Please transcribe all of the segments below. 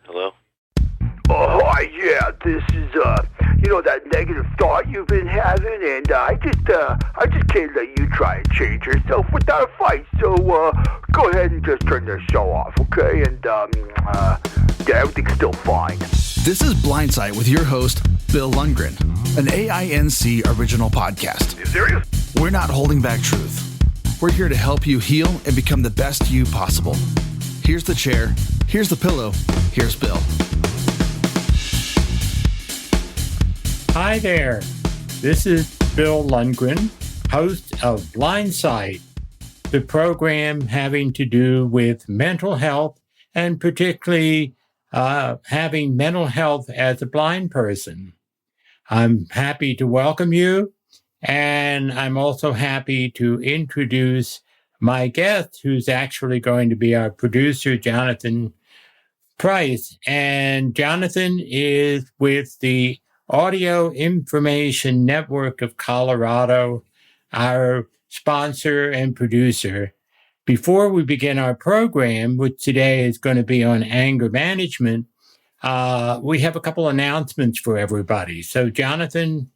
Hello? Oh, hi, yeah, this is, that negative thought you've been having, and I just can't let you try and change yourself without a fight, so, go ahead and just turn the show off, okay? And, yeah, everything's still fine. This is Blindsight with your host, Bill Lundgren, an AINC original podcast. You serious? We're not holding back truth. We're here to help you heal and become the best you possible. Here's the chair, here's the pillow, here's Bill. Hi there, this is Bill Lundgren, host of Blindsight, the program having to do with mental health and particularly having mental health as a blind person. I'm happy to welcome you, and I'm also happy to introduce my guest, who's actually going to be our producer, Jonathan Price. And Jonathan is with the Audio Information Network of Colorado, our sponsor and producer. Before we begin our program, which today is going to be on anger management, we have a couple announcements for everybody. So, Jonathan,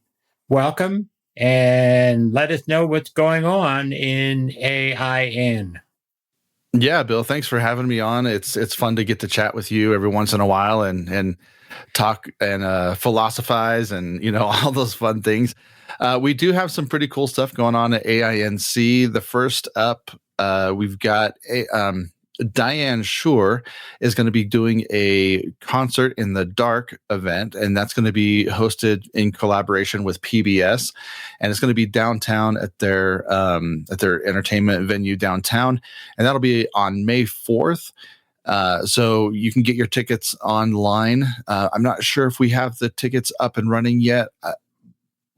welcome, and let us know what's going on in AIN. Yeah, Bill, thanks for having me on. It's fun to get to chat with you every once in a while and talk and philosophize and, all those fun things. We do have some pretty cool stuff going on at AINC. The first up, we've got Diane Shore is going to be doing a concert in the dark event, and that's going to be hosted in collaboration with PBS, and it's going to be downtown at their entertainment venue downtown, and that'll be on May 4th. So you can get your tickets online. I'm not sure if we have the tickets up and running yet.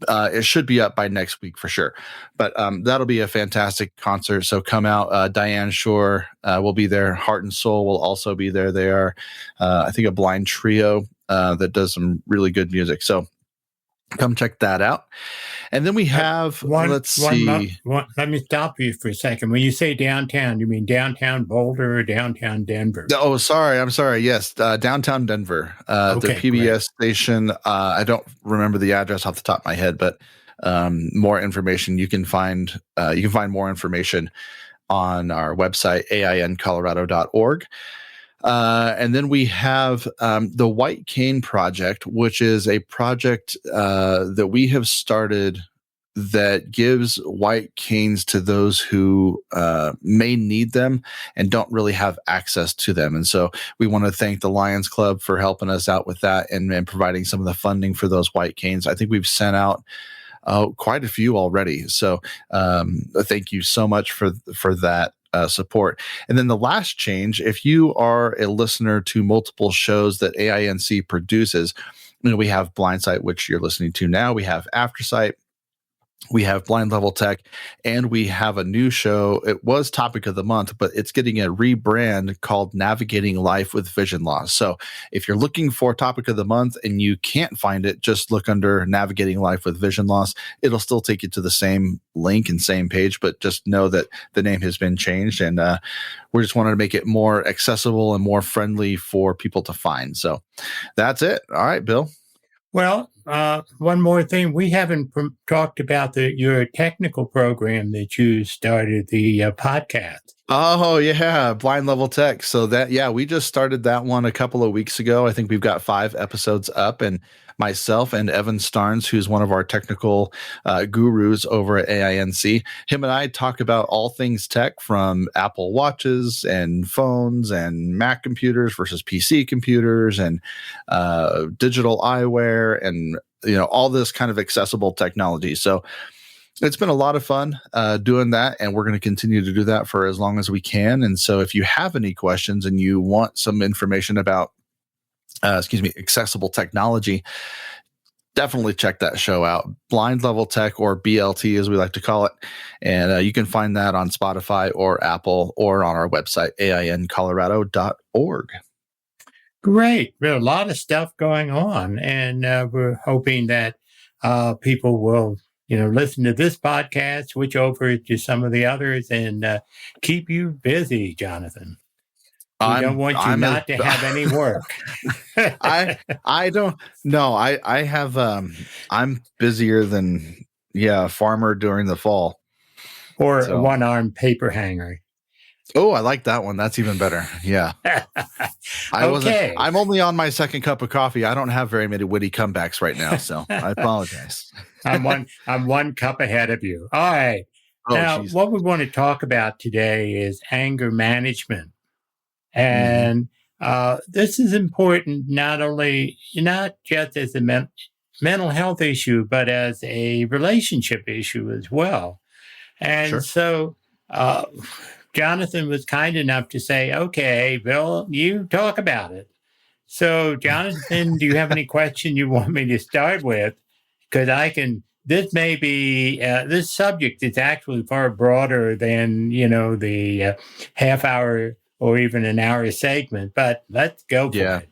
It should be up by next week for sure, but that'll be a fantastic concert. So come out. Diane Shore will be there. Heart and Soul will also be there. They are, I think, a blind trio that does some really good music. So come check that out. And then we have, let me stop you for a second. When you say downtown, you mean downtown Boulder or downtown Denver? Oh, sorry. I'm sorry. Yes. Downtown Denver, the PBS station. I don't remember the address off the top of my head, but more information you can find more information on our website, aincolorado.org. And then we have the White Cane Project, which is a project that we have started that gives white canes to those who may need them and don't really have access to them. And so we want to thank the Lions Club for helping us out with that and providing some of the funding for those white canes. I think we've sent out quite a few already. So thank you so much for that. Support. And then the last change, if you are a listener to multiple shows that AINC produces, we have Blindsight, which you're listening to now. We have Aftersight. We have Blind Level Tech, and we have a new show. It was Topic of the Month, but it's getting a rebrand called Navigating Life with Vision Loss. So if you're looking for Topic of the Month and you can't find it, just look under Navigating Life with Vision Loss. It'll still take you to the same link and same page, but just know that the name has been changed, and we just wanted to make it more accessible and more friendly for people to find. So that's it. All right, Bill. Well, one more thing. We haven't talked about your technical program that you started, the podcast. Oh, yeah. Blind Level Tech. So we just started that one a couple of weeks ago. I think we've got 5 episodes up, and myself and Evan Starnes, who's one of our technical gurus over at AINC, him and I talk about all things tech, from Apple Watches and phones and Mac computers versus PC computers and digital eyewear and, all this kind of accessible technology. So it's been a lot of fun doing that, and we're going to continue to do that for as long as we can. And so if you have any questions and you want some information about accessible technology, definitely check that show out, Blind Level Tech, or BLT as we like to call it. And you can find that on Spotify or Apple or on our website, aincolorado.org. Great. There's a lot of stuff going on, and we're hoping that people will listen to this podcast, switch over to some of the others, and keep you busy, Jonathan. We don't want you not to have any work. I don't know. I have I'm busier than a farmer during the fall. Or a one-armed paper hanger. Oh, I like that one. That's even better. Yeah. I'm only on my second cup of coffee. I don't have very many witty comebacks right now, so I apologize. I'm one cup ahead of you. All right. Now, what we want to talk about today is anger management. And this is important not just as a mental health issue, but as a relationship issue as well. And so Jonathan was kind enough to say, okay, Bill, you talk about it. So, Jonathan, do you have any question you want me to start with? Because this subject is actually far broader than, the half hour or even an hour segment, but let's go for it.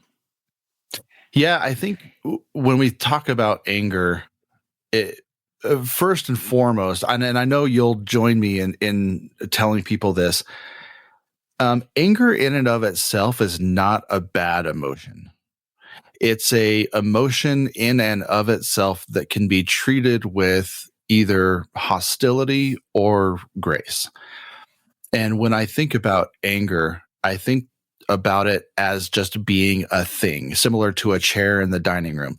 Yeah, I think when we talk about anger, first and foremost, and I know you'll join me in telling people this, anger in and of itself is not a bad emotion. It's a emotion in and of itself that can be treated with either hostility or grace. And when I think about anger, I think about it as just being a thing, similar to a chair in the dining room,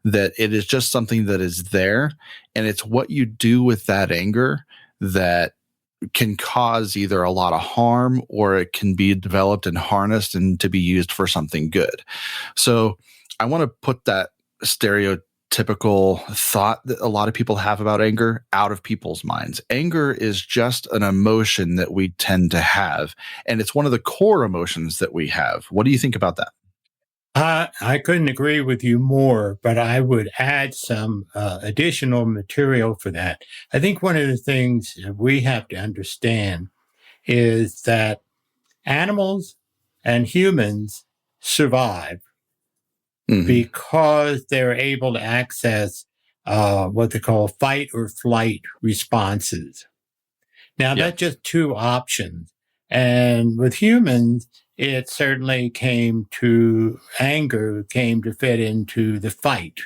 that it is just something that is there. And it's what you do with that anger that can cause either a lot of harm or it can be developed and harnessed and to be used for something good. So I want to put that stereotypical thought that a lot of people have about anger out of people's minds. Anger is just an emotion that we tend to have, and it's one of the core emotions that we have. What do you think about that? I couldn't agree with you more, but I would add some additional material for that. I think one of the things we have to understand is that animals and humans survive because they're able to access what they call fight or flight responses. Now, that's just two options. And with humans, it certainly anger came to fit into the fight.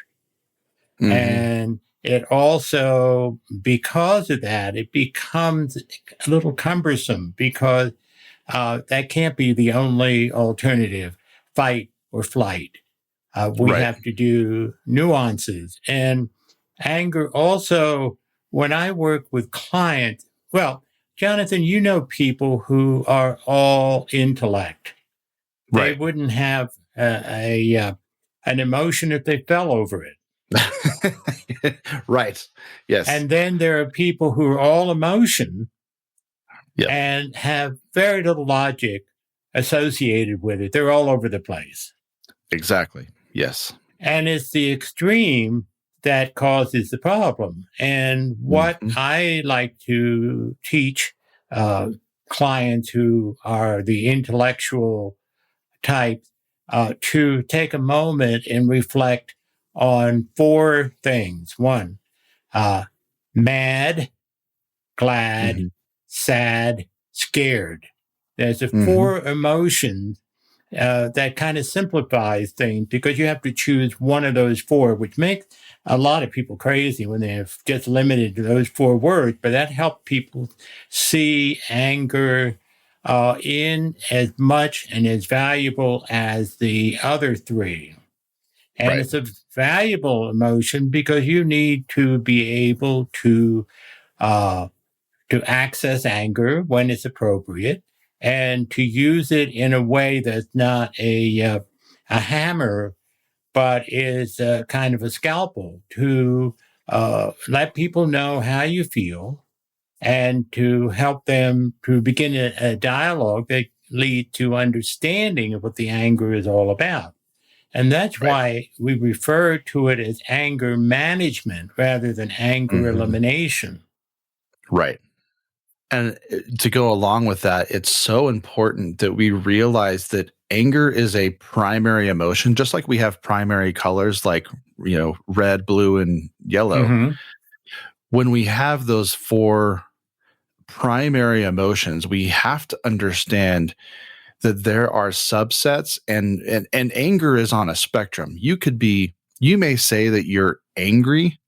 And it also, because of that, it becomes a little cumbersome because that can't be the only alternative, fight or flight. We have to do nuances. And anger also, when I work with clients, well, Jonathan, you know people who are all intellect. They wouldn't have an emotion if they fell over it. Right. Yes. And then there are people who are all emotion and have very little logic associated with it. They're all over the place. Exactly. Yes. And it's the extreme that causes the problem. And what I like to teach clients who are the intellectual type to take a moment and reflect on four things. One, mad, glad, sad, scared. There's the four emotions that kind of simplifies things because you have to choose one of those four, which makes a lot of people crazy when they're just limited to those four words. But that helps people see anger in as much and as valuable as the other three. And it's a valuable emotion because you need to be able to access anger when it's appropriate and to use it in a way that's not a hammer, but is kind of a scalpel to let people know how you feel and to help them to begin a dialogue that leads to understanding of what the anger is all about. And that's why we refer to it as anger management rather than anger elimination. Right. And to go along with that, it's so important that we realize that anger is a primary emotion, just like we have primary colors like, red, blue, and yellow. When we have those four primary emotions, we have to understand that there are subsets, and anger is on a spectrum. You may say that you're angry,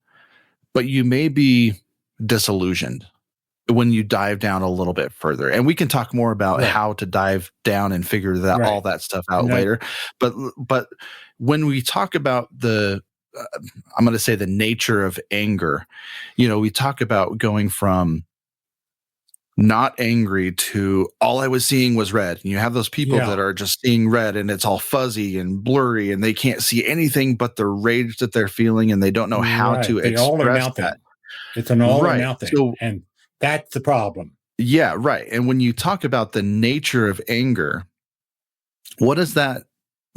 but you may be disillusioned when you dive down a little bit further. And we can talk more about how to dive down and figure that all that stuff out later. But when we talk about I'm going to say the nature of anger, we talk about going from not angry to all I was seeing was red. And you have those people that are just seeing red and it's all fuzzy and blurry and they can't see anything but the rage that they're feeling and they don't know how to express that. It's an all or nothing. So, and that's the problem. Yeah, right. And when you talk about the nature of anger, what does that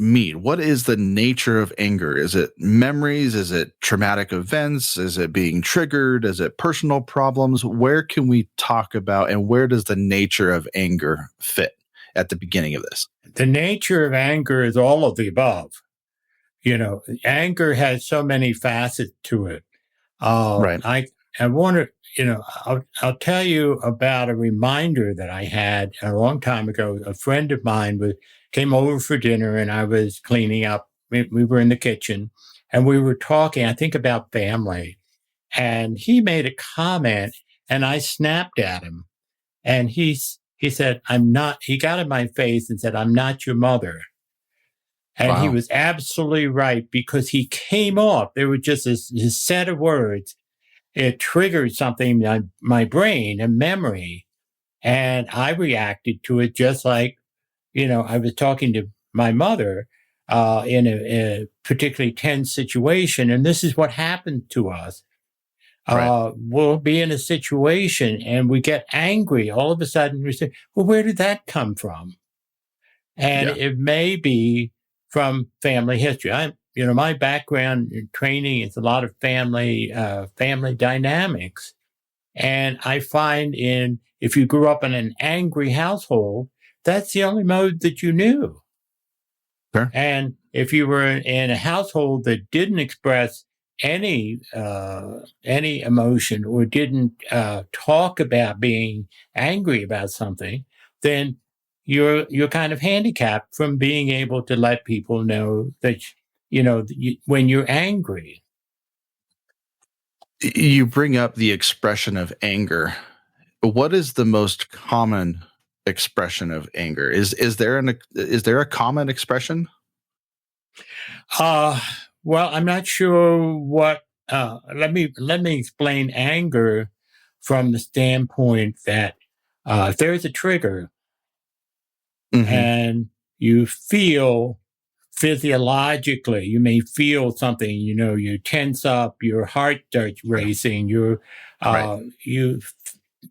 mean? What is the nature of anger? Is it memories? Is it traumatic events? Is it being triggered? Is it personal problems? Where can we talk about, and where does the nature of anger fit at the beginning of this? The nature of anger is all of the above. Anger has so many facets to it. Right. I want to, I'll tell you about a reminder that I had a long time ago. A friend of mine came over for dinner and I was cleaning up. We were in the kitchen and we were talking, I think, about family. And he made a comment and I snapped at him. And he said, he got in my face and said, "I'm not your mother." And he was absolutely right, because he came off. There was just this set of words. It triggered something in my brain, a memory. And I reacted to it just like, I was talking to my mother in a particularly tense situation. And this is what happened to us. We'll be in a situation and we get angry. All of a sudden we say, well, where did that come from? And it may be from family history. My background and training is a lot of family dynamics. And I find if you grew up in an angry household, that's the only mode that you knew. Sure. And if you were in a household that didn't express any emotion or didn't talk about being angry about something, then you're kind of handicapped from being able to let people know that, when you're angry. You bring up the expression of anger. What is the most common expression of anger? Is there a common expression? Well, I'm not sure what. Let me explain anger from the standpoint that if there's a trigger and you feel physiologically, you may feel something. You tense up, your heart starts racing. You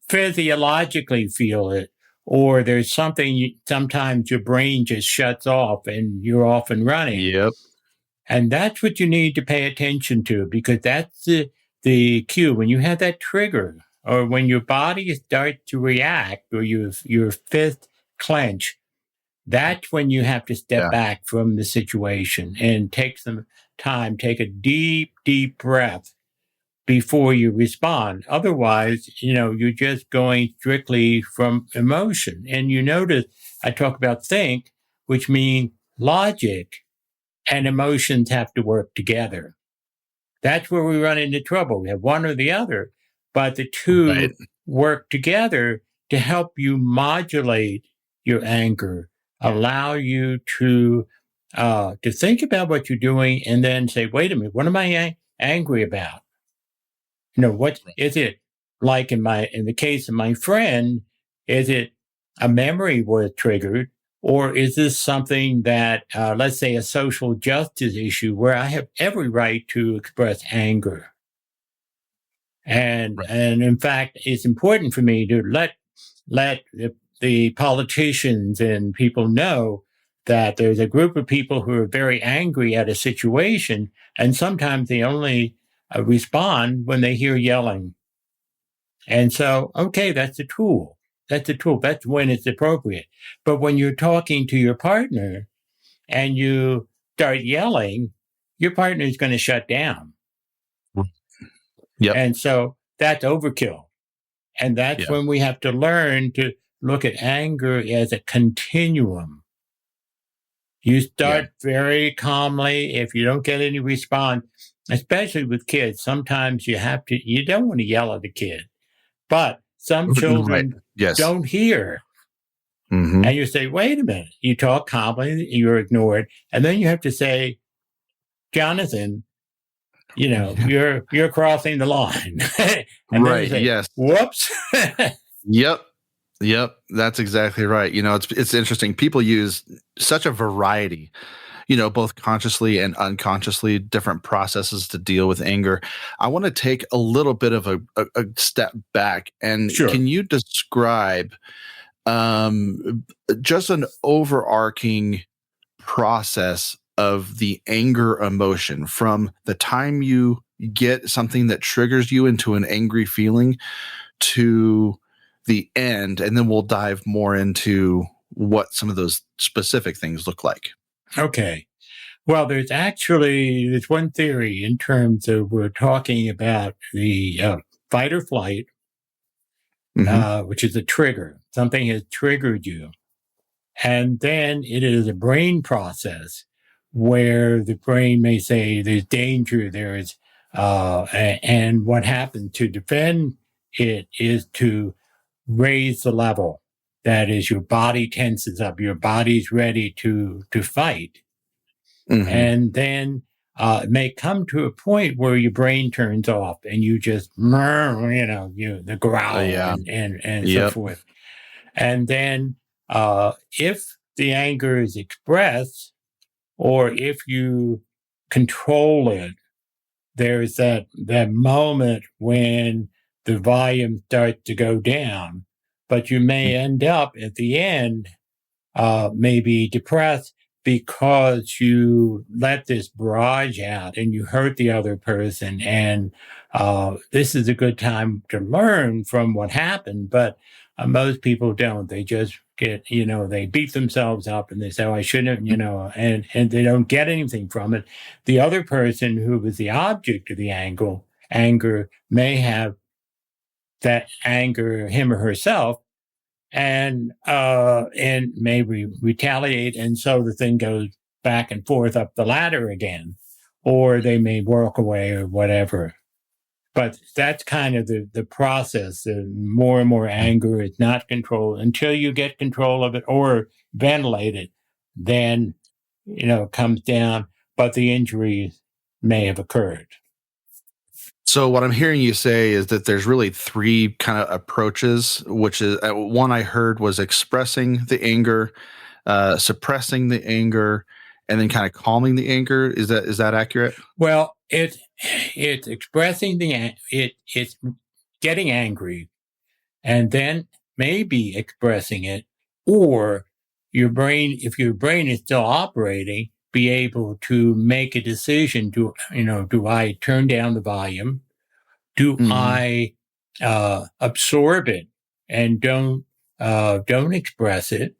physiologically feel it, or there's something. Sometimes your brain just shuts off and you're off and running. Yep. And that's what you need to pay attention to, because that's the cue. When you have that trigger, or when your body starts to react, or your fist clench, that's when you have to step back from the situation and take some time, take a deep, deep breath before you respond. Otherwise, you're just going strictly from emotion. And you notice I talk about think, which means logic and emotions have to work together. That's where we run into trouble. We have one or the other, but the two work together to help you modulate your anger, allow you to think about what you're doing, and then say, wait a minute, what am I angry about? What is it? Like in the case of my friend, is it a memory was triggered? Or is this something that, let's say, a social justice issue where I have every right to express anger? And in fact, it's important for me to let the politicians and people know that there's a group of people who are very angry at a situation, and sometimes they only respond when they hear yelling. And so, okay, that's a tool. That's a tool. That's when it's appropriate. But when you're talking to your partner and you start yelling, your partner is going to shut down. Yep. And so that's overkill. And that's when we have to learn to look at anger as a continuum. You start very calmly. If you don't get any response, especially with kids, sometimes you don't want to yell at a kid, but some children don't hear. Mm-hmm. And you say, wait a minute. You talk calmly, you're ignored. And then you have to say, Jonathan, you're crossing the line. And right. Say, yes. Whoops. Yep. That's exactly right. It's interesting. People use such a variety, both consciously and unconsciously, different processes to deal with anger. I want to take a little bit of a step back. And Can you describe just an overarching process of the anger emotion from the time you get something that triggers you into an angry feeling to the end, and then we'll dive more into what some of those specific things look like. Okay. Well, there's one theory in terms of we're talking about the fight or flight, which is a trigger. Something has triggered you. And then it is a brain process where the brain may say there's danger, and what happens to defend it is to raise the level. That is, your body tenses up, your body's ready to fight. Mm-hmm. And then it may come to a point where your brain turns off and you just, the growl and so forth. And then if the anger is expressed, or if you control it, there's that moment when the volume starts to go down, but you may end up at the end maybe depressed because you let this barrage out and you hurt the other person. And this is a good time to learn from what happened, but most people don't. They just get, they beat themselves up and they say, oh, I shouldn't, and they don't get anything from it. The other person who was the object of the anger may have that anger, him or herself, and maybe retaliate, and so the thing goes back and forth up the ladder again, or they may walk away or whatever. But that's kind of the process. More and more anger is not controlled until you get control of it or ventilate it. Then, it comes down, but the injury may have occurred. So what I'm hearing you say is that there's really three kind of approaches, which is one I heard was expressing the anger, suppressing the anger, and then kind of calming the anger. Is that accurate? Well, it's expressing it's getting angry, and then maybe expressing it, or your brain, if your brain is still operating, be able to make a decision. Do I turn down the volume? Do I absorb it and don't express it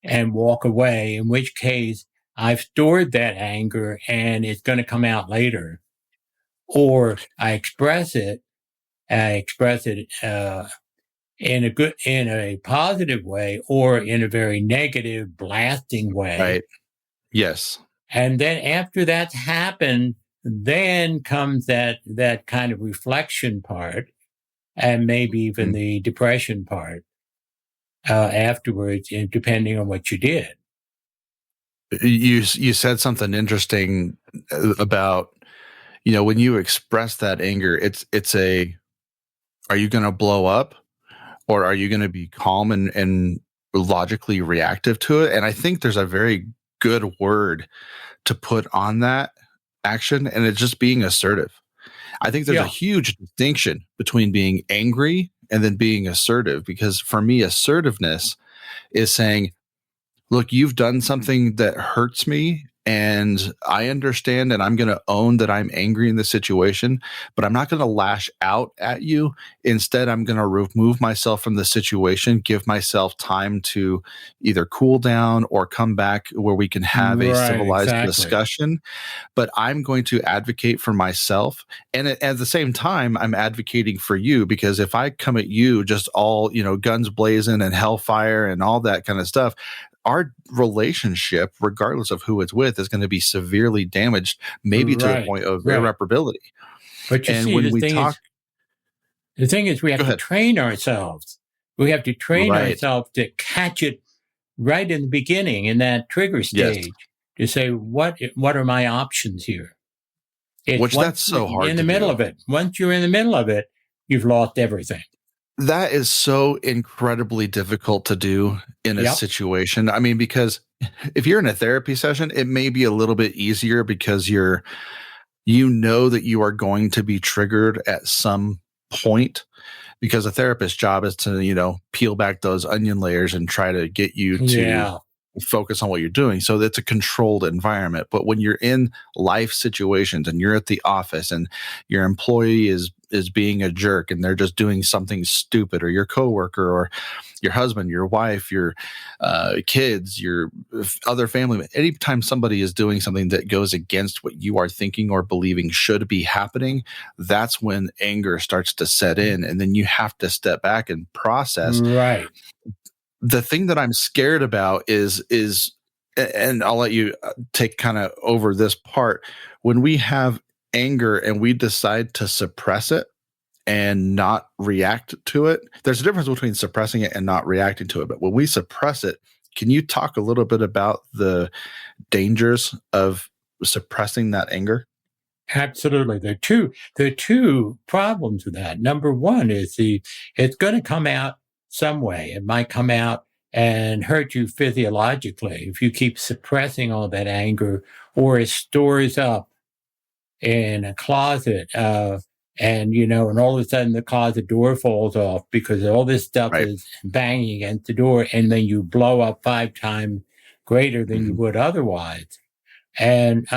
and walk away? In which case, I've stored that anger and it's going to come out later. Or I express it in a positive way, or in a very negative, blasting way. Right. Yes. And then after that's happened, then comes that kind of reflection part, and maybe even the depression part afterwards, depending on what you did. You said something interesting about, when you express that anger, it's are you going to blow up, or are you going to be calm and logically reactive to it? And I think there's a very good word to put on that action, and it's just being assertive. I think there's a huge distinction between being angry and then being assertive, because for me, assertiveness is saying, look, you've done something that hurts me, and I understand, and I'm going to own that I'm angry in the situation, but I'm not going to lash out at you. Instead, I'm going to remove myself from the situation, give myself time to either cool down or come back where we can have a civilized discussion. But I'm going to advocate for myself. And at the same time, I'm advocating for you, because if I come at you just all, guns blazing and hellfire and all that kind of stuff, our relationship, regardless of who it's with, is going to be severely damaged, maybe to the point of irreparability. But you see, the thing is, we have to train ourselves. We have to train ourselves to catch it right in the beginning, in that trigger stage, to say, what are my options here? That's so hard in the middle of it. Once you're in the middle of it, you've lost everything. That is so incredibly difficult to do in a situation. I mean, because if you're in a therapy session, it may be a little bit easier because you know that you are going to be triggered at some point, because a therapist's job is to, peel back those onion layers and try to get you to focus on what you're doing. So it's a controlled environment. But when you're in life situations and you're at the office and your employee is being a jerk and they're just doing something stupid, or your coworker or your husband, your wife, your kids, your other family, anytime somebody is doing something that goes against what you are thinking or believing should be happening, that's when anger starts to set in. And then you have to step back and process. Right. The thing that I'm scared about is, and I'll let you take kind of over this part, when we have anger and we decide to suppress it and not react to it. There's a difference between suppressing it and not reacting to it. But when we suppress it, can you talk a little bit about the dangers of suppressing that anger? Absolutely. There are two problems with that. Number one is it's going to come out some way. It might come out and hurt you physiologically if you keep suppressing all that anger, or it stores up in a closet, and all of a sudden the closet door falls off because all this stuff is banging against the door, and then you blow up 5 times greater than you would otherwise. And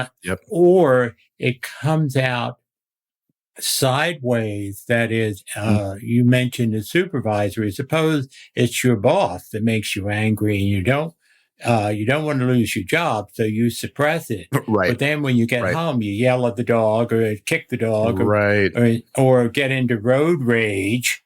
or it comes out sideways. That is, you mentioned the supervisor. Suppose it's your boss that makes you angry, and you don't want to lose your job, so you suppress it. Right. But then when you get home, you yell at the dog, or kick the dog, or get into road rage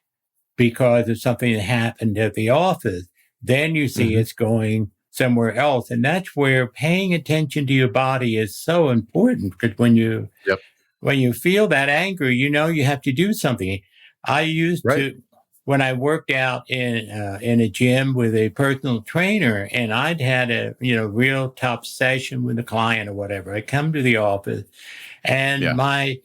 because of something that happened at the office. Then you see it's going somewhere else. And that's where paying attention to your body is so important, because when you feel that anger, you have to do something. I used to, when I worked out in a gym with a personal trainer, and I'd had a real tough session with a client or whatever, I come to the office, and my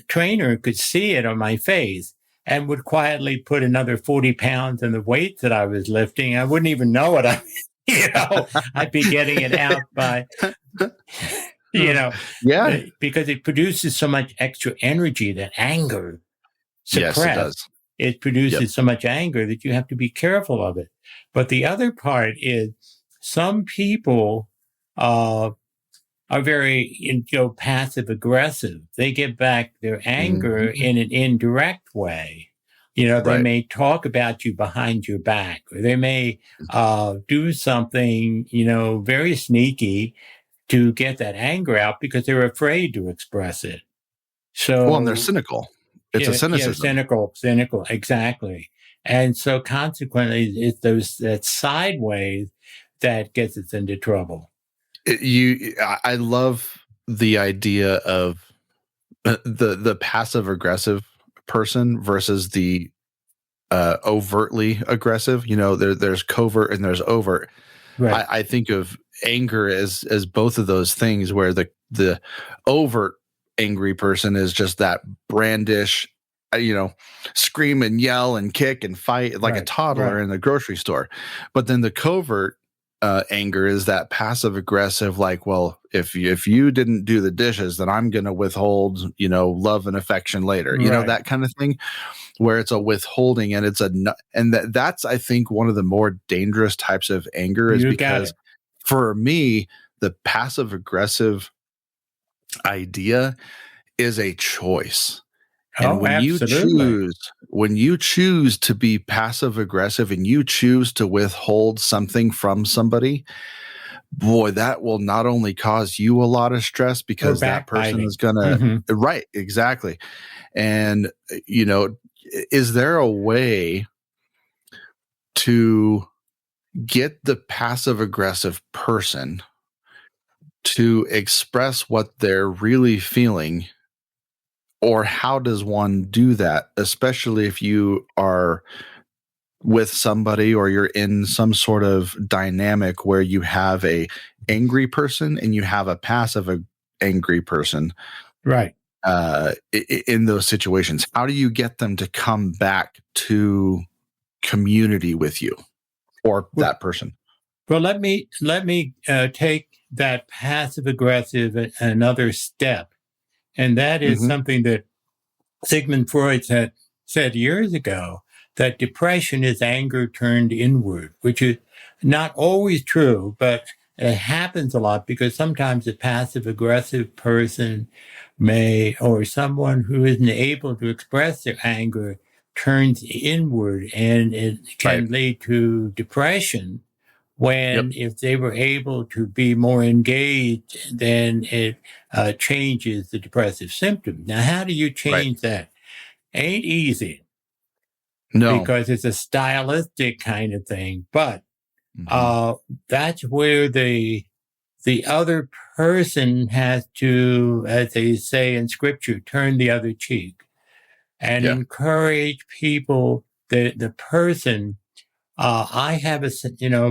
trainer could see it on my face and would quietly put another 40 pounds in the weight that I was lifting. I wouldn't even know it. I'd be getting it out by, because it produces so much extra energy, that anger suppressed. Yes, it does. It produces so much anger that you have to be careful of it. But the other part is, some people are very, passive aggressive. They get back their anger in an indirect way. They may talk about you behind your back, or they may do something, very sneaky to get that anger out because they're afraid to express it. So, and they're cynical. It's a cynicism. Cynical, exactly. And so consequently, it's that sideways that gets us into trouble. I love the idea of the passive aggressive person versus the overtly aggressive. There's covert and there's overt. Right. I think of anger as both of those things, where the overt angry person is just that brandish, scream and yell and kick and fight like a toddler in the grocery store. But then the covert anger is that passive aggressive, like, well, if you didn't do the dishes, then I'm going to withhold, love and affection later, that kind of thing, where it's a withholding, and that's, I think, one of the more dangerous types of anger, is because for me, the passive aggressive idea is a choice. And when absolutely. you choose to be passive aggressive and you choose to withhold something from somebody, boy, that will not only cause you a lot of stress because that person is going to, right, exactly. And, is there a way to get the passive aggressive person to express what they're really feeling? Or how does one do that, especially if you are with somebody or you're in some sort of dynamic where you have a angry person and you have a passive angry person, right? In those situations, how do you get them to come back to community with you or that person? Well, let me take that passive aggressive another step, and that is something that Sigmund Freud said years ago, that depression is anger turned inward, which is not always true, but it happens a lot because sometimes a passive aggressive person or someone who isn't able to express their anger turns inward, and it can lead to depression. When if they were able to be more engaged, then it changes the depressive symptom. Now, how do you change that? Ain't easy. No. Because it's a stylistic kind of thing. But that's where the other person has to, as they say in scripture, turn the other cheek and encourage people, the person. I have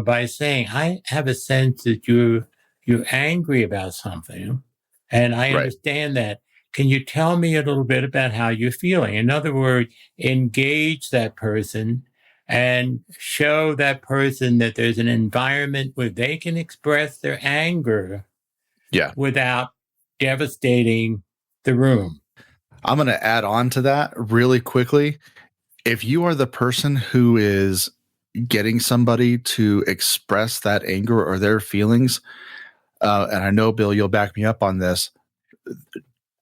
by saying I have a sense that you're angry about something, and I understand that. Can you tell me a little bit about how you're feeling? In other words, engage that person and show that person that there's an environment where they can express their anger without devastating the room. I'm going to add on to that really quickly. If you are the person who is getting somebody to express that anger or their feelings, and I know, Bill, you'll back me up on this,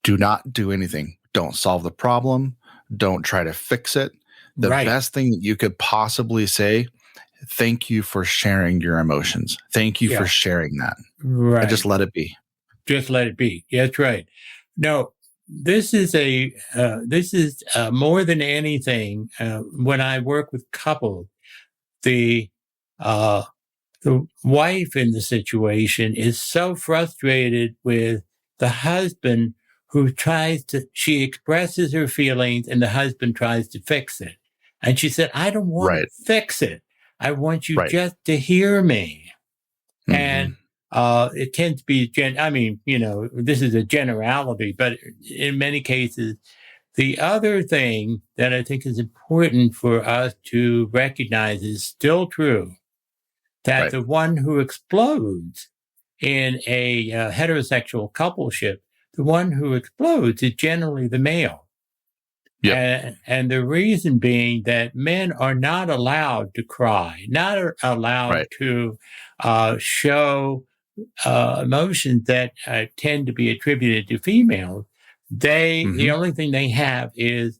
do not do anything. Don't solve the problem. Don't try to fix it. The best thing that you could possibly say, thank you for sharing your emotions. Thank you for sharing that. Right. And just let it be. Just let it be. That's right. No, this is more than anything. When I work with couples, the wife in the situation is so frustrated with the husband who she expresses her feelings and the husband tries to fix it. And she said, I don't want to fix it. I want you just to hear me. And it tends to be, this is a generality, but in many cases, the other thing that I think is important for us to recognize is still true, that the one who explodes in a heterosexual coupleship, the one who explodes is generally the male. And the reason being that men are not allowed to cry, not allowed to show emotions that tend to be attributed to females. The only thing they have is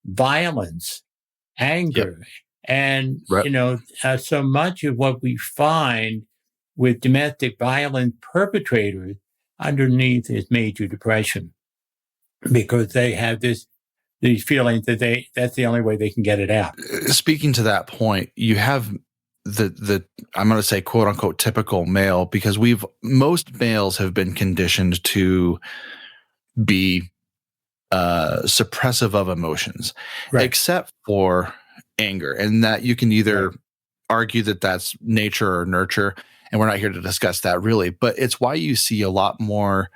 violence, anger. And, so much of what we find with domestic violence perpetrators underneath is major depression, because they have these feelings that that's the only way they can get it out. Speaking to that point, you have the I'm going to say quote unquote typical male, because most males have been conditioned to be suppressive of emotions, except for anger, and that you can either argue that that's nature or nurture, and we're not here to discuss that really, but it's why you see a lot more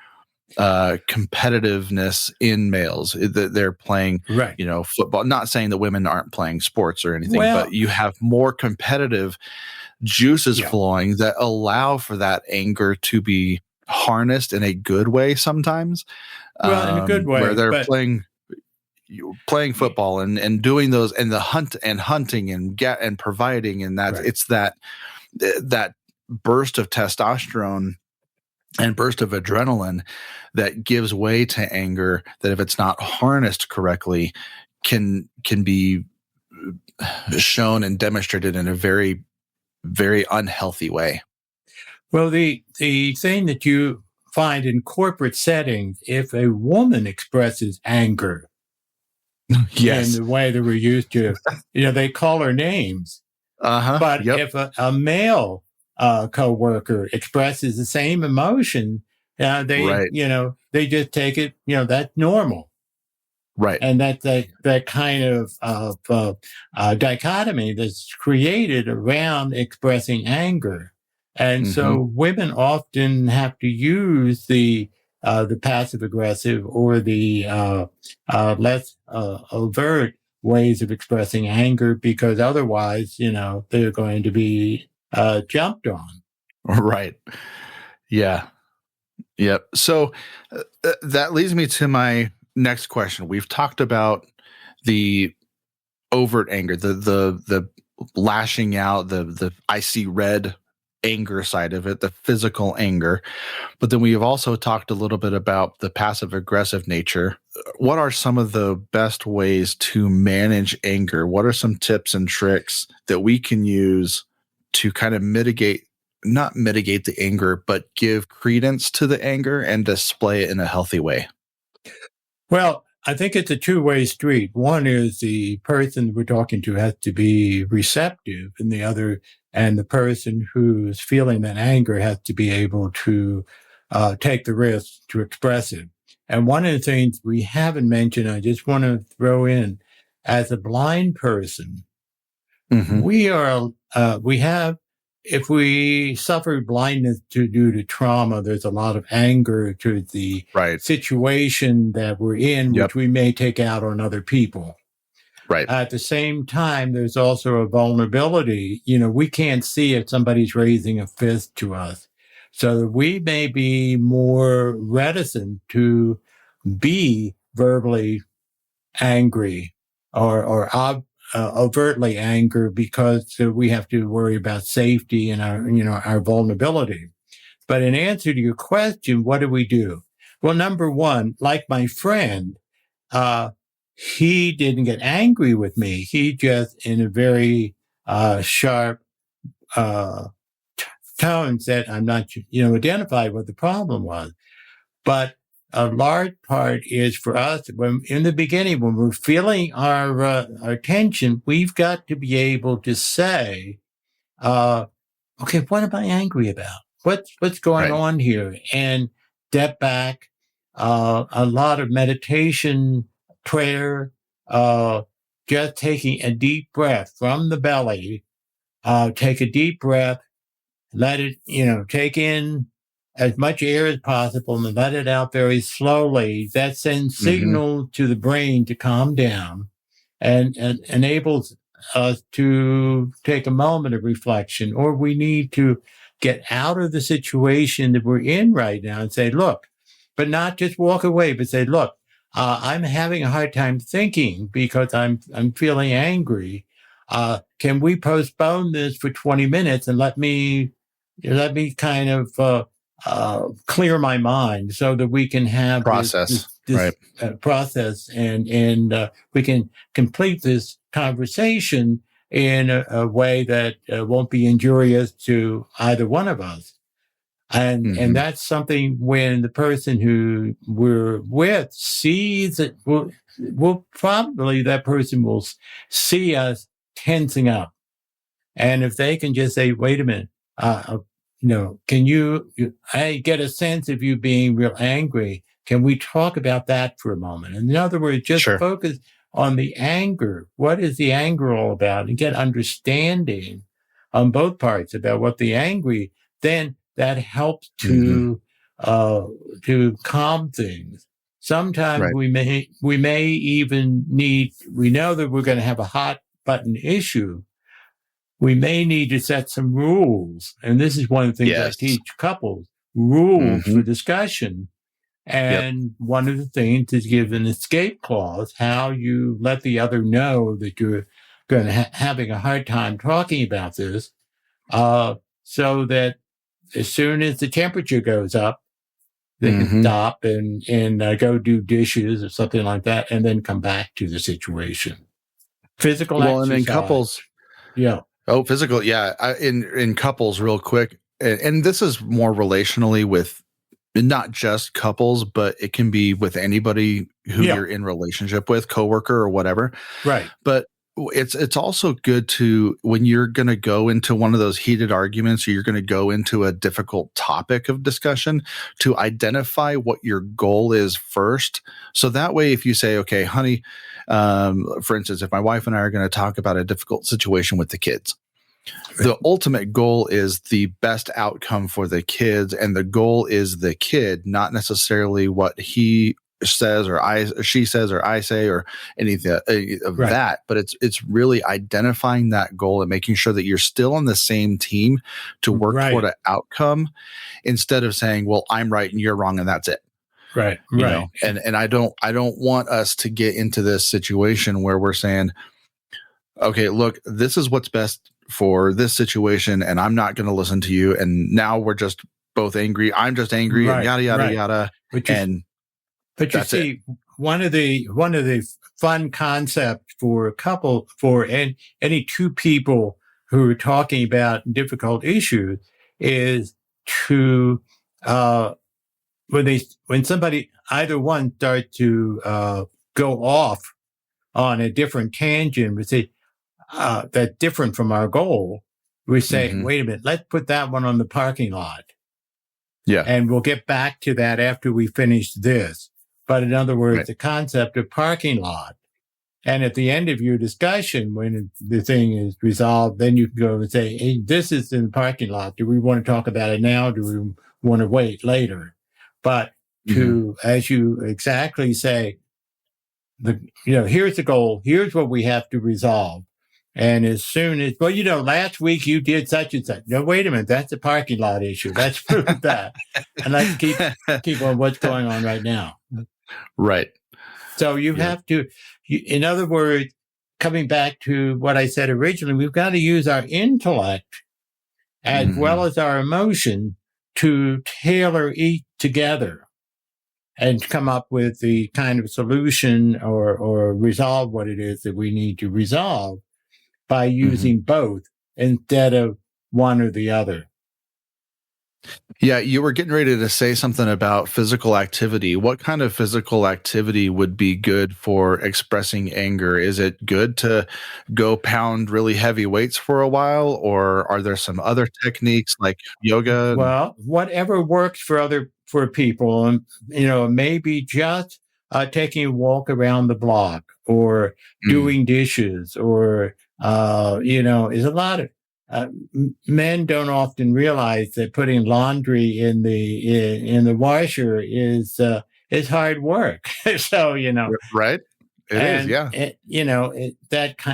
competitiveness in males. They're playing football, not saying that women aren't playing sports or anything, but you have more competitive juices flowing that allow for that anger to be harnessed in a good way sometimes. In a good way, where they're playing football and doing those, and the hunting and providing, and that it's that burst of testosterone and burst of adrenaline that gives way to anger, that if it's not harnessed correctly, can be shown and demonstrated in a very, very unhealthy way. Well, the thing that you find in corporate settings, if a woman expresses anger yes, in the way that we're used to, they call her names. But if a male coworker expresses the same emotion, they just take it, that's normal. Right. And that kind of dichotomy that's created around expressing anger. And so women often have to use the passive aggressive or the less overt ways of expressing anger, because otherwise, they're going to be jumped on. Right. Yeah. Yep. So that leads me to my next question. We've talked about the overt anger, the lashing out, the I see red anger side of it, the physical anger. But then we've also talked a little bit about the passive aggressive nature. What are some of the best ways to manage anger? What are some tips and tricks that we can use to kind of not mitigate the anger, but give credence to the anger and display it in a healthy way? Well, I think it's a two-way street. One is the person we're talking to has to be receptive, and the person who's feeling that anger has to be able to take the risk to express it. And one of the things we haven't mentioned, I just want to throw in, as a blind person, if we suffer blindness due to trauma, there's a lot of anger to the situation that we're in, which we may take out on other people. Right. At the same time, there's also a vulnerability. We can't see if somebody's raising a fist to us. So we may be more reticent to be verbally angry or overtly angry, because we have to worry about safety and our vulnerability. But in answer to your question, what do we do? Well, number one, like my friend, he didn't get angry with me. He just, in a very sharp tone, said, I'm not, identified what the problem was. But a large part is for us, when in the beginning, when we're feeling our tension, we've got to be able to say, okay, what am I angry about? What's going on here? And step back. A lot of meditation, prayer, just taking a deep breath from the belly. Take a deep breath, let it, take in as much air as possible and let it out very slowly. That sends signal to the brain to calm down and enables us to take a moment of reflection. Or we need to get out of the situation that we're in right now and say, look, but not just walk away, but say, look, I'm having a hard time thinking because I'm feeling angry. Can we postpone this for 20 minutes and let me kind of clear my mind so that we can have process this process and we can complete this conversation in a way that won't be injurious to either one of us. And that's something when the person who we're with sees it, that person will see us tensing up. And if they can just say, wait a minute, can I get a sense of you being real angry? Can we talk about that for a moment? In other words, just focus on the anger. What is the anger all about? And get understanding on both parts about what the angry, then that helps to calm things. Sometimes we may even we know that we're going to have a hot button issue. We may need to set some rules. And this is one of the things I teach couples, rules for discussion. And one of the things is give an escape clause, how you let the other know that you're going to having a hard time talking about this, so that as soon as the temperature goes up, they can stop and go do dishes or something like that, and then come back to the situation. Physical exercise. And in couples, yeah. Oh, physical, yeah. In couples, real quick, and this is more relationally with not just couples, but it can be with anybody who you're in relationship with, coworker or whatever. Right. But it's also good to, when you're going to go into one of those heated arguments, or you're going to go into a difficult topic of discussion, to identify what your goal is first. So that way, if you say, okay, honey, for instance, if my wife and I are going to talk about a difficult situation with the kids, the ultimate goal is the best outcome for the kids, and the goal is the kid, not necessarily what he says or she says or I say or anything of that. But it's really identifying that goal and making sure that you're still on the same team to work toward an outcome, instead of saying, well, I'm right and you're wrong and that's it. Right. You know? And I don't want us to get into this situation where we're saying, okay, look, this is what's best for this situation, and I'm not going to listen to you. And now we're just both angry. I'm just angry, and yada yada yada. But you see, one of the fun concepts for a couple, for any two people who are talking about difficult issues, is to when somebody, either one, starts to go off on a different tangent, we say that's different from our goal. We say, wait a minute, let's put that one on the parking lot. Yeah, and we'll get back to that after we finish this. But in other words, the concept of parking lot. And at the end of your discussion, when the thing is resolved, then you can go and say, hey, this is in the parking lot. Do we want to talk about it now? Do we want to wait later? But as you exactly say, here's the goal. Here's what we have to resolve. And as soon as, last week you did such and such. No, wait a minute. That's a parking lot issue. Let's prove that. And let's keep on what's going on right now. Right. So you have to, in other words, coming back to what I said originally, we've got to use our intellect as well as our emotion to tailor each together and come up with the kind of solution or resolve what it is that we need to resolve by using both instead of one or the other. Yeah, you were getting ready to say something about physical activity. What kind of physical activity would be good for expressing anger? Is it good to go pound really heavy weights for a while, or are there some other techniques like yoga? Well, whatever works for people, and maybe just taking a walk around the block, or doing dishes, or is a lot of. Men don't often realize that putting laundry in the washer is hard work. So right? It is, yeah.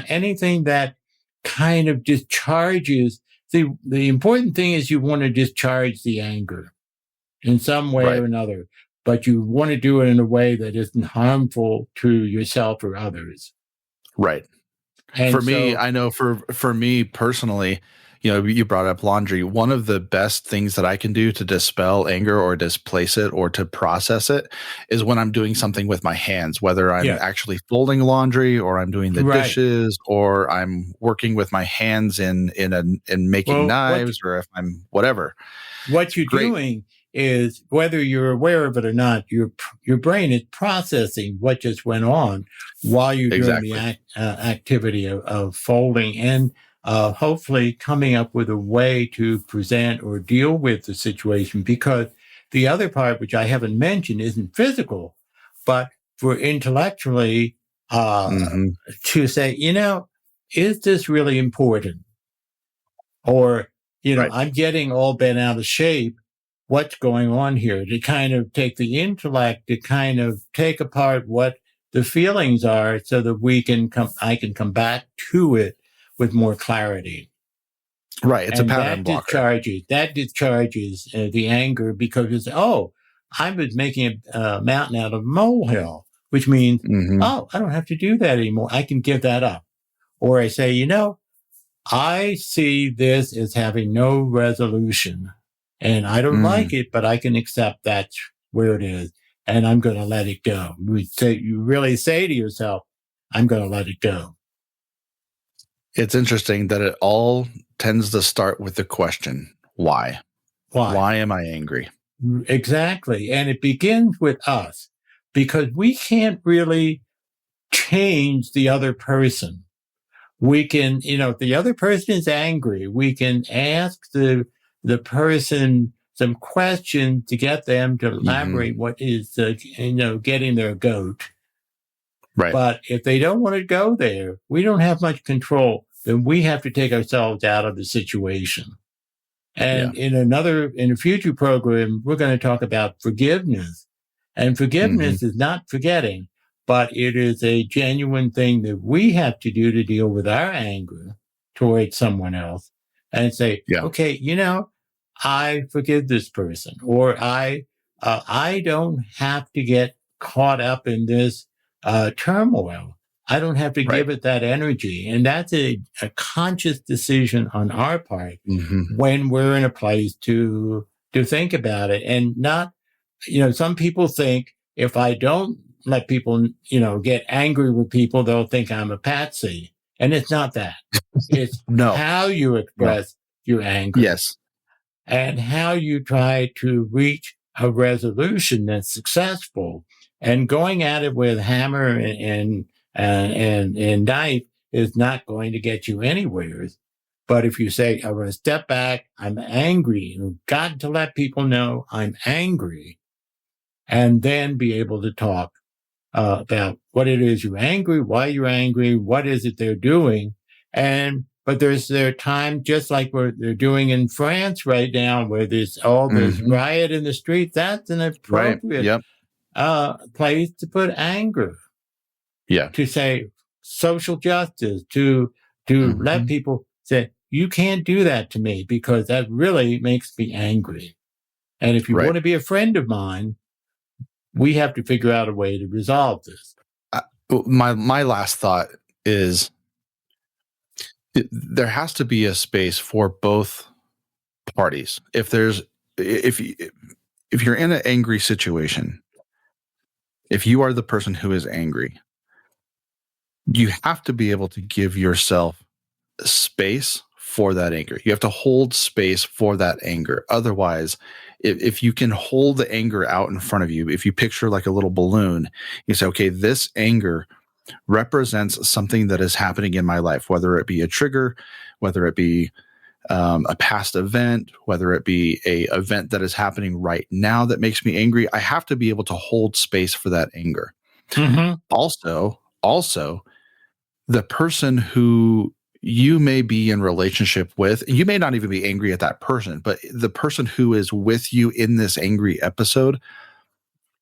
Anything that kind of discharges. The important thing is you want to discharge the anger in some way or another, but you want to do it in a way that isn't harmful to yourself or others. Right. And for me, I know for me personally, you brought up laundry. One of the best things that I can do to dispel anger or displace it or to process it is when I'm doing something with my hands, whether I'm actually folding laundry or I'm doing the dishes or I'm working with my hands in making knives or if I'm whatever. What you're doing is, whether you're aware of it or not, your brain is processing what just went on while you're doing the activity of folding and hopefully coming up with a way to present or deal with the situation. Because the other part, which I haven't mentioned, isn't physical, but for intellectually to say, is this really important? Or, I'm getting all bent out of shape. What's going on here? To kind of take the intellect, to kind of take apart what the feelings are, so that I can come back to it with more clarity. Right, it's a pattern blocker. That discharges the anger, because I was making a mountain out of a molehill, which means I don't have to do that anymore. I can give that up. Or I say, I see this as having no resolution. And I don't like it, but I can accept that's where it is. And I'm going to let it go. You really say to yourself, I'm going to let it go. It's interesting that it all tends to start with the question, why? Why am I angry? Exactly. And it begins with us because we can't really change the other person. We can, if the other person is angry, we can ask the person some questions to get them to elaborate what is, getting their goat. Right. But if they don't want to go there, we don't have much control. Then we have to take ourselves out of the situation. And in a future program, we're going to talk about forgiveness. And forgiveness is not forgetting, but it is a genuine thing that we have to do to deal with our anger towards someone else and say, okay, I forgive this person, or I don't have to get caught up in this turmoil. I don't have to give it that energy. And that's a conscious decision on our part when we're in a place to think about it and not, some people think if I don't let people, get angry with people, they'll think I'm a patsy. And it's not that. It's how you express your anger. Yes. And how you try to reach a resolution that's successful. And going at it with hammer and knife is not going to get you anywhere. But if you say, I'm going to step back, I'm angry, you've got to let people know I'm angry, and then be able to talk about what it is you're angry, why you're angry, what is it they're doing. But there's their time, just like what they're doing in France right now, where there's all this riot in the street. That's an appropriate place to put anger. Yeah. To say social justice, to let people say, you can't do that to me because that really makes me angry. And if you want to be a friend of mine, we have to figure out a way to resolve this. My last thought is there has to be a space for both parties. If you're in an angry situation, if you are the person who is angry, you have to be able to give yourself space for that anger. You have to hold space for that anger. Otherwise, if you can hold the anger out in front of you, if you picture like a little balloon, you say, okay, this anger represents something that is happening in my life, whether it be a trigger, whether it be a past event, whether it be a event that is happening right now that makes me angry. I have to be able to hold space for that anger. Also, the person who you may be in relationship with, and you may not even be angry at that person, but the person who is with you in this angry episode,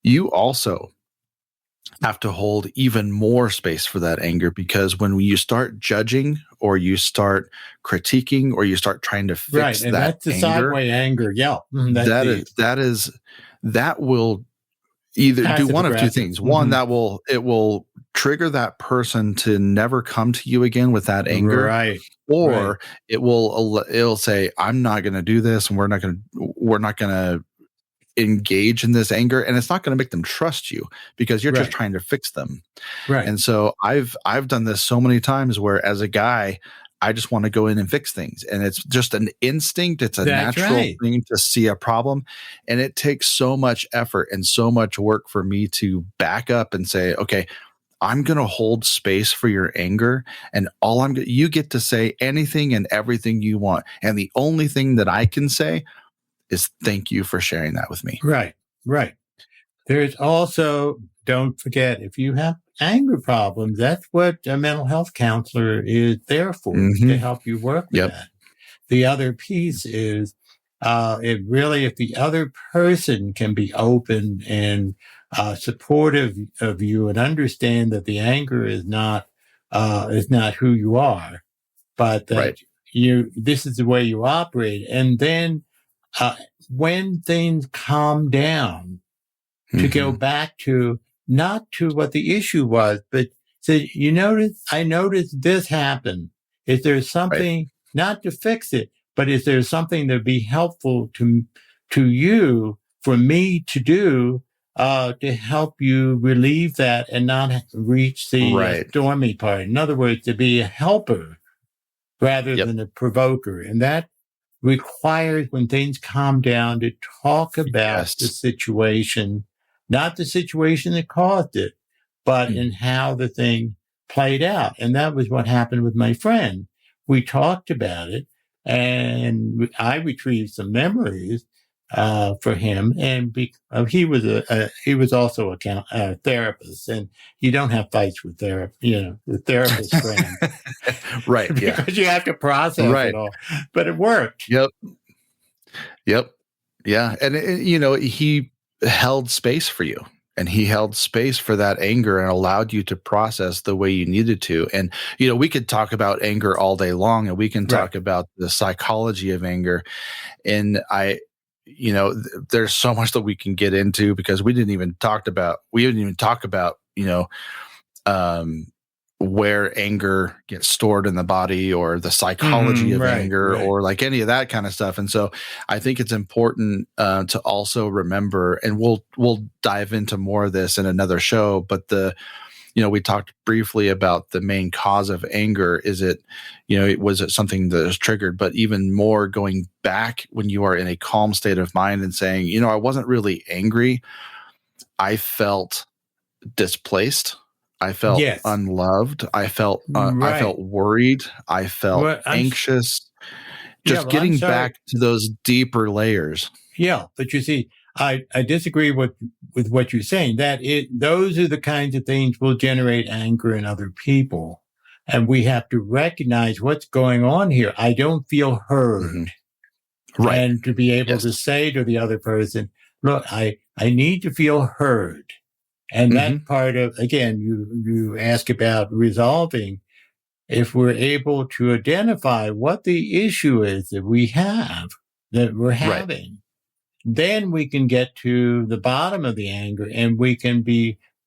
you also have to hold even more space for that anger, because when you start judging or you start critiquing or you start trying to fix and that's the sideway anger. That will either do one of two things. One, it will trigger that person to never come to you again with that anger, or it'll say, I'm not going to do this, and we're not going to engage in this anger, and it's not going to make them trust you because you're just trying to fix them. And so I've done this so many times where, as a guy, I just want to go in and fix things, and it's just an instinct. It's a natural thing to see a problem, and it takes so much effort and so much work for me to back up and say, okay, I'm going to hold space for your anger, and you get to say anything and everything you want, and the only thing that I can say is thank you for sharing that with me. Right. There's also, don't forget, if you have anger problems, that's what a mental health counselor is there for, to help you work with that. The other piece is, if the other person can be open and supportive of you and understand that the anger is not who you are, but that this is the way you operate. And then when things calm down, to go back to not to what the issue was, but say, I noticed this happen. Is there something, not to fix it, but is there something that'd be helpful to to you for me to do to help you relieve that and not reach the stormy part. In other words, to be a helper rather than a provoker. And that requires, when things calm down, to talk about the situation, not the situation that caused it, but in how the thing played out. And that was what happened with my friend. We talked about it, and I retrieved some memories for him. And he was also a therapist, and you don't have fights with the therapist friend, right? because you have to process it all. But it worked. Yep. Yeah, and he held space for you. And he held space for that anger and allowed you to process the way you needed to. And, we could talk about anger all day long, and we can talk about the psychology of anger. And there's so much that we can get into, because we didn't even talk about, where anger gets stored in the body, or the psychology of anger, or like any of that kind of stuff. And so I think it's important to also remember, and we'll dive into more of this in another show, but we talked briefly about the main cause of anger. Was it something that is triggered? But even more, going back when you are in a calm state of mind and saying, I wasn't really angry. I felt displaced. I felt unloved. I felt worried. I felt anxious. Getting back to those deeper layers. Yeah, but you see, I disagree with what you're saying. Those are the kinds of things will generate anger in other people, and we have to recognize what's going on here. I don't feel heard, and to be able to say to the other person, "Look, I need to feel heard." And that part of, again, you ask about resolving. If we're able to identify what the issue is that we're having, then we can get to the bottom of the anger, and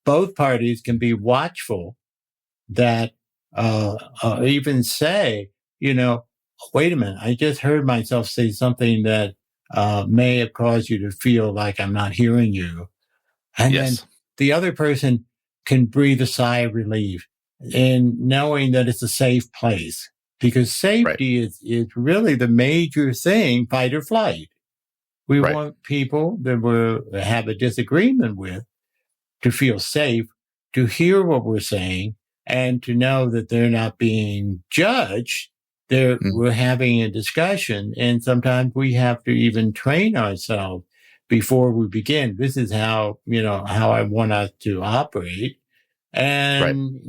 both parties can be watchful that even say, wait a minute, I just heard myself say something that may have caused you to feel like I'm not hearing you. And then the other person can breathe a sigh of relief in knowing that it's a safe place, because safety is really the major thing, fight or flight. We want people that we have a disagreement with to feel safe, to hear what we're saying, and to know that they're not being judged. We're having a discussion, and sometimes we have to even train ourselves before we begin. This is how I want us to operate. And,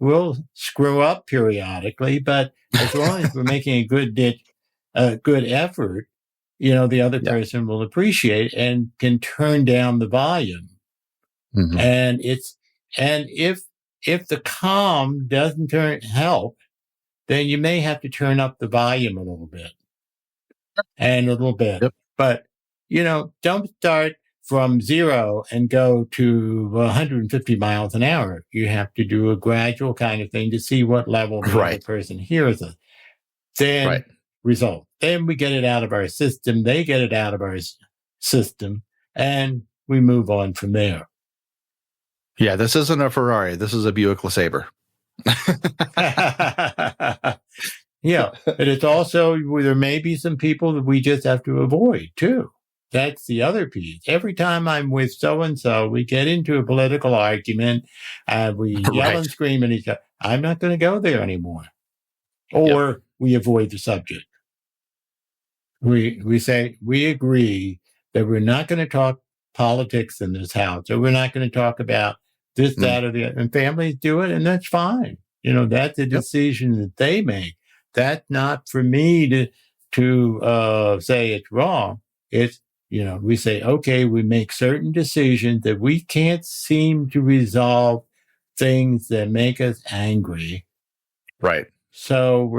we'll screw up periodically, but as long as we're making a good effort, the other person will appreciate and can turn down the volume. And if the calm doesn't help, then you may have to turn up the volume a little bit and a little bit. But, don't start from 0 and go to 150 miles an hour. You have to do a gradual kind of thing to see what level the other person hears us. Then result. Then we get it out of our system. They get it out of our system, and we move on from there. Yeah, this isn't a Ferrari. This is a Buick LeSabre. Yeah, and it's also, there may be some people that we just have to avoid too. That's the other piece. Every time I'm with so-and-so, we get into a political argument, and we yell and scream at each other. I'm not going to go there anymore. Or we avoid the subject. We say, we agree that we're not going to talk politics in this house, or we're not going to talk about this, that, or the other. And families do it, and that's fine. That's a decision that they make. That's not for me to say it's wrong. It's, we say, okay, we make certain decisions that we can't seem to resolve things that make us angry. Right. So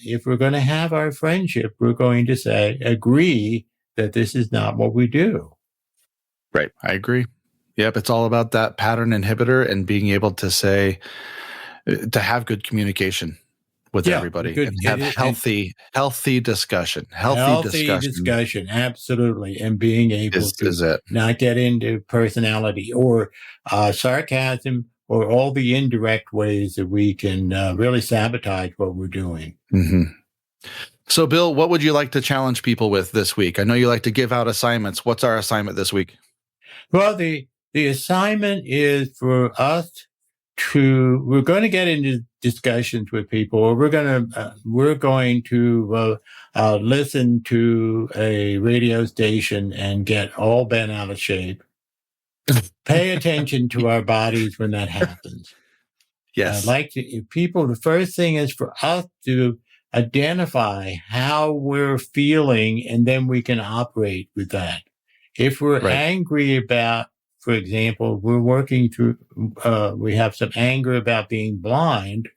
if we're going to have our friendship, we're going to agree that this is not what we do. Right. I agree. Yep. It's all about that pattern inhibitor and being able to to have good communication. with everybody and have healthy discussion. Healthy discussion, absolutely. And being able to not get into personality or sarcasm or all the indirect ways that we can really sabotage what we're doing. Mm-hmm. So, Bill, what would you like to challenge people with this week? I know you like to give out assignments. What's our assignment this week? Well, the assignment is for us we're going to get into discussions with people, or we're going to listen to a radio station and get all bent out of shape. Pay attention to our bodies when that happens. Yes. The first thing is for us to identify how we're feeling, and then we can operate with that. If we're angry about, for example, we're working through, we have some anger about being blind,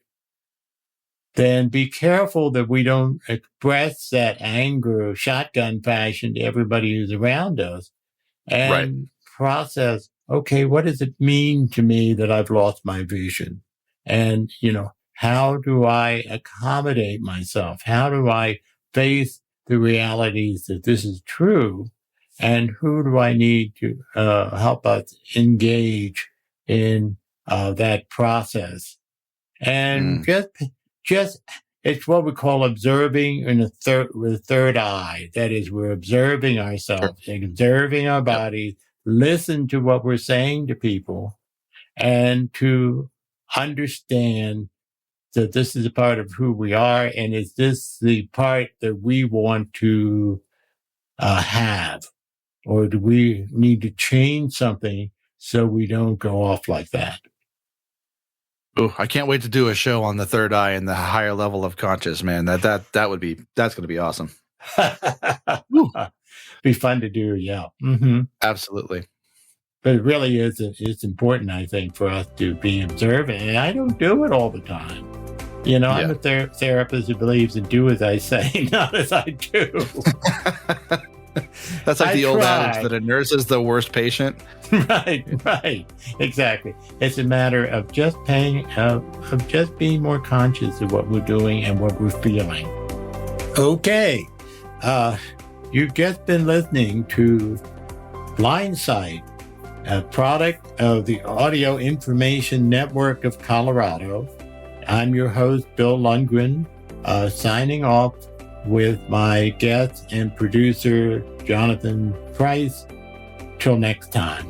then be careful that we don't express that anger shotgun fashion to everybody who's around us, and process, okay, what does it mean to me that I've lost my vision? And, how do I accommodate myself? How do I face the realities that this is true? And who do I need to help us engage in that process? And just it's what we call observing with a third eye. That is, we're observing ourselves, observing our bodies, listen to what we're saying to people, and to understand that this is a part of who we are, and is this the part that we want to have? Or do we need to change something so we don't go off like that? Oh, I can't wait to do a show on the third eye and the higher level of conscious, man. That's going to be awesome. Be fun to do, yeah. Mm-hmm. Absolutely. But it really is, it's important, I think, for us to be observant. And I don't do it all the time. I'm a therapist who believes in do as I say, not as I do. That's like the old adage that a nurse is the worst patient. Right. Exactly. It's a matter of just being more conscious of what we're doing and what we're feeling. Okay. You've just been listening to Blindsight, a product of the Audio Information Network of Colorado. I'm your host, Bill Lundgren, signing off with my guest and producer, Jonathan Price. Till next time.